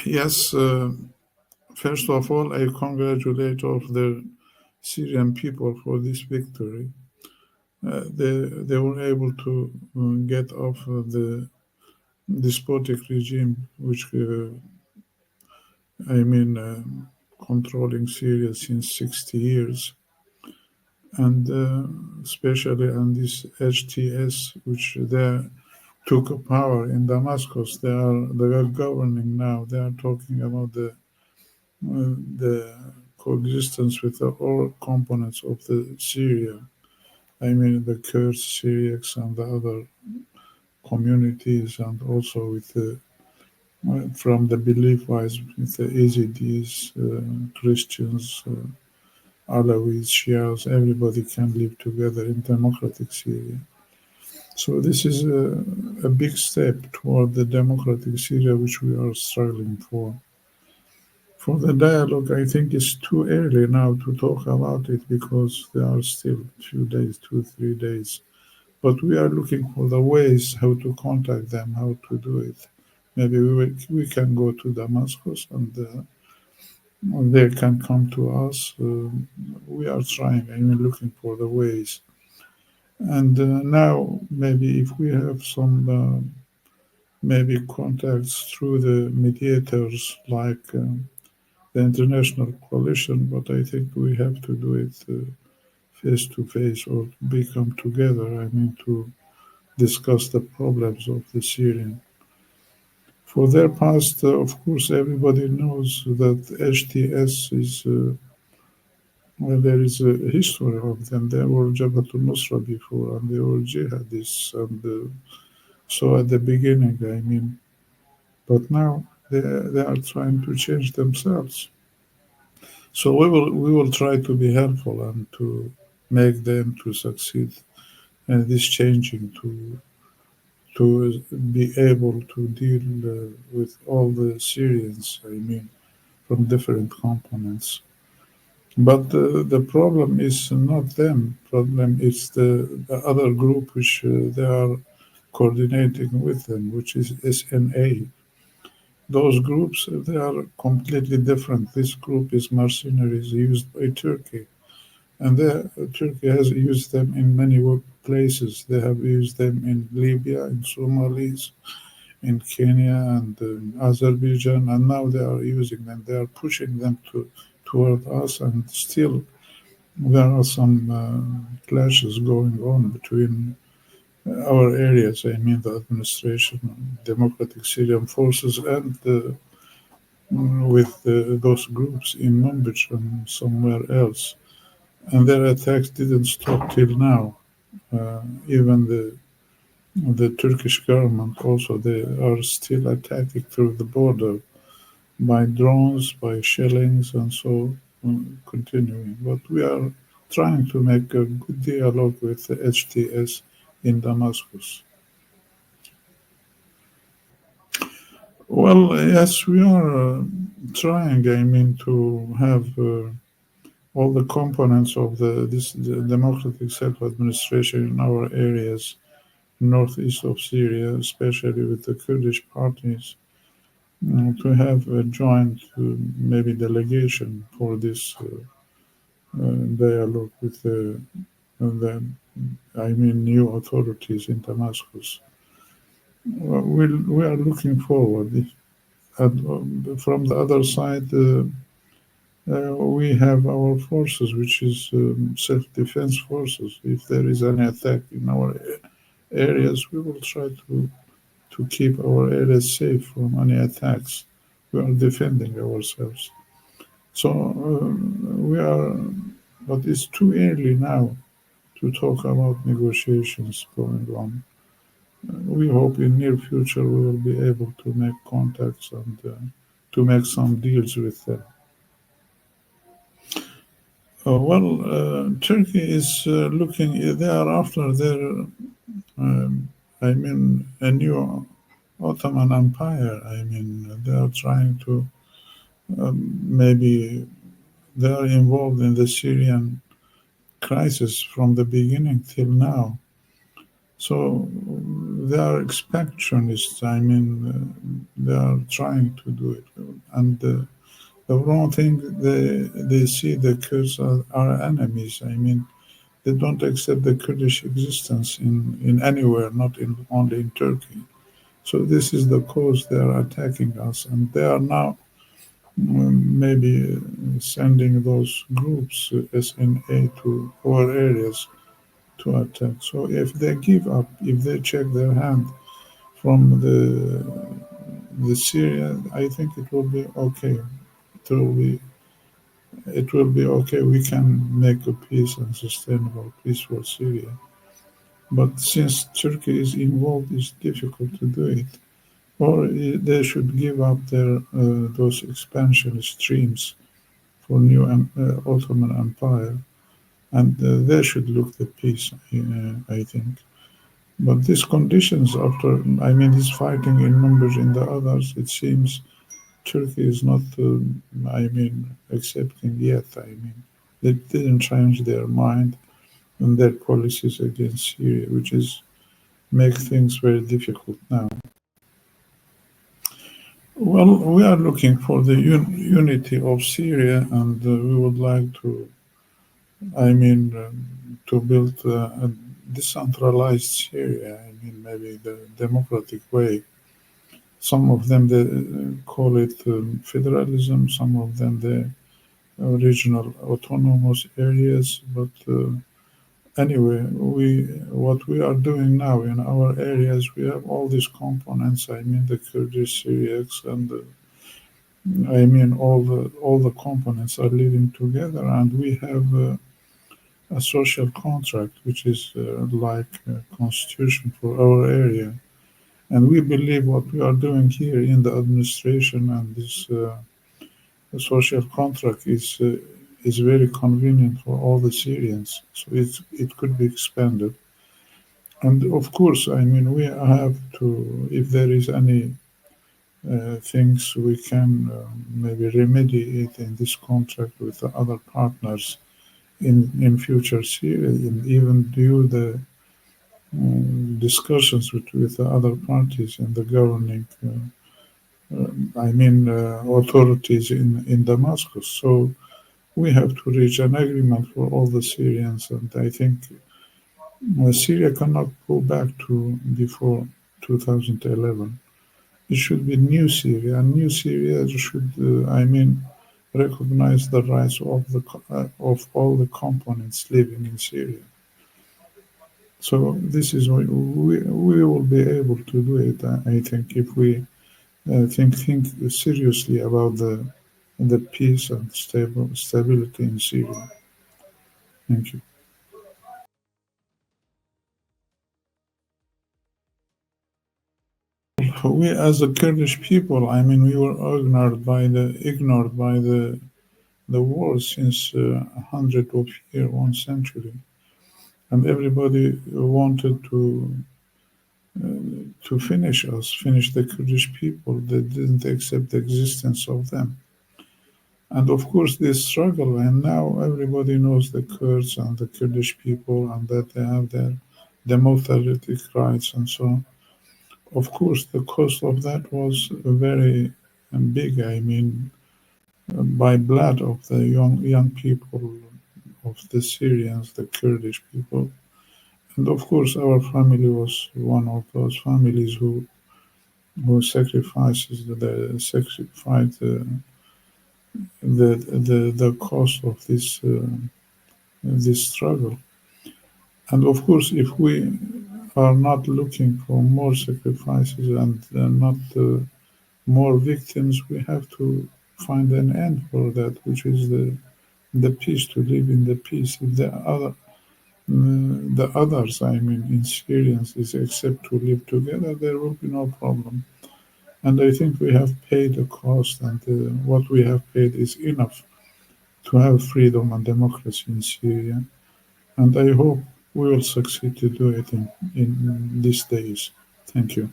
Yes, first of all, I congratulate all of the Syrian people for this victory. They were able to get off the despotic regime, which I mean, controlling Syria since 60 years, and especially on this HTS, which they took power in Damascus. They are governing now. They are talking about the coexistence with all components of the Syria. I mean, the Kurds, Syriacs, and the other communities, and also with the from the belief-wise with the Yazidis, Christians, Alawis, Shias, everybody can live together in democratic Syria. So this is a big step toward the democratic Syria which we are struggling for. For the dialogue, I think it's too early now to talk about it because there are still few days, 2, 3 days. But we are looking for the ways how to contact them, how to do it. Maybe we can go to Damascus and they can come to us. We are trying, I mean, looking for the ways. And now, maybe if we have some maybe contacts through the mediators like the international coalition, but I think we have to do it face to face or become together. I mean, to discuss the problems of the Syrian. For their past, of course, everybody knows that HTS is, well, there is a history of them. They were Jabhat al-Nusra before, and they were jihadists. And so at the beginning, I mean, but now they are trying to change themselves. So we will try to be helpful and to make them to succeed in this changing to be able to deal with all the Syrians, I mean, from different components. But the problem is not them. Problem is the other group which they are coordinating with them, which is SNA. Those groups, they are completely different. This group is mercenaries used by Turkey. And Turkey has used them in many places. They have used them in Libya, in Somalis, in Kenya, and in Azerbaijan, and now they are using them. They are pushing them toward us, and still there are some clashes going on between our areas. I mean, the administration, democratic Syrian forces, and with those groups in Manbij and somewhere else. And their attacks didn't stop till now. Even the Turkish government also, they are still attacking through the border by drones, by shellings, and so continuing. But we are trying to make a good dialogue with the HTS in Damascus. Well, yes, we are trying, I mean, to have all the components of the democratic self-administration in our areas, northeast of Syria, especially with the Kurdish parties, to have a joint maybe delegation for this dialogue with the I mean new authorities in Damascus. We are looking forward. And from the other side, we have our forces, which is self-defense forces. If there is any attack in our areas, we will try to keep our areas safe from any attacks. We are defending ourselves. So we are, but it's too early now to talk about negotiations going on. We hope in near future we will be able to make contacts and to make some deals with them. Turkey is looking. They are after their, I mean, a new Ottoman Empire. I mean, they are trying to maybe they are involved in the Syrian crisis from the beginning till now. So they are expansionists. I mean, they are trying to do it, and the wrong thing, they see the Kurds are enemies. I mean, they don't accept the Kurdish existence in anywhere, not in only in Turkey. So this is the cause they are attacking us, and they are now maybe sending those groups, SNA, to our areas to attack. So if they give up, if they check their hand from the Syria, I think it will be okay. It will be it will be okay. We can make a peace and sustainable peace for Syria. But since Turkey is involved, it's difficult to do it. Or they should give up their those expansionist dreams for new Ottoman Empire, and they should look the peace. I think. But these conditions, after I mean, this fighting in numbers in the others, it seems Turkey is not, I mean, accepting yet. I mean, they didn't change their mind and their policies against Syria, which is make things very difficult now. Well, we are looking for the unity of Syria, and we would like to, I mean, to build a decentralized Syria. I mean, maybe the democratic way. Some of them they call it federalism. Some of them they regional autonomous areas. But anyway, we what we are doing now in our areas, we have all these components. I mean, the Kurdish, Syriacs, and I mean all the components are living together, and we have a social contract, which is like a constitution for our area. And we believe what we are doing here in the administration and this social contract is very convenient for all the Syrians. So it could be expanded. And of course, I mean, we have to, if there is any things we can maybe remedy it in this contract with the other partners in future Syria, and even do the discussions with the other parties and the governing I mean, authorities in Damascus. So we have to reach an agreement for all the Syrians, and I think Syria cannot go back to before 2011. It should be new Syria, and new Syria should, I mean, recognize the rights of all the components living in Syria. So this is what we will be able to do it. I think if we think seriously about the peace and stability in Syria. Thank you. We, as a Kurdish people, I mean, we were ignored by the war since 100 of years, 1 century, and everybody wanted to finish the Kurdish people. They didn't accept the existence of them. And of course, this struggle, and now everybody knows the Kurds and the Kurdish people, and that they have their democratic rights and so on. Of course, the cost of that was very big. I mean, by blood of the young people of the Syrians, the Kurdish people, and of course, our family was one of those families who sacrificed the cost of this struggle. And of course, if we are not looking for more sacrifices and not more victims, we have to find an end for that, which is the peace, to live in the peace. If the others, I mean, in Syrians, is accept to live together, there will be no problem. And I think we have paid the cost, and what we have paid is enough to have freedom and democracy in Syria. And I hope we will succeed to do it in these days. Thank you.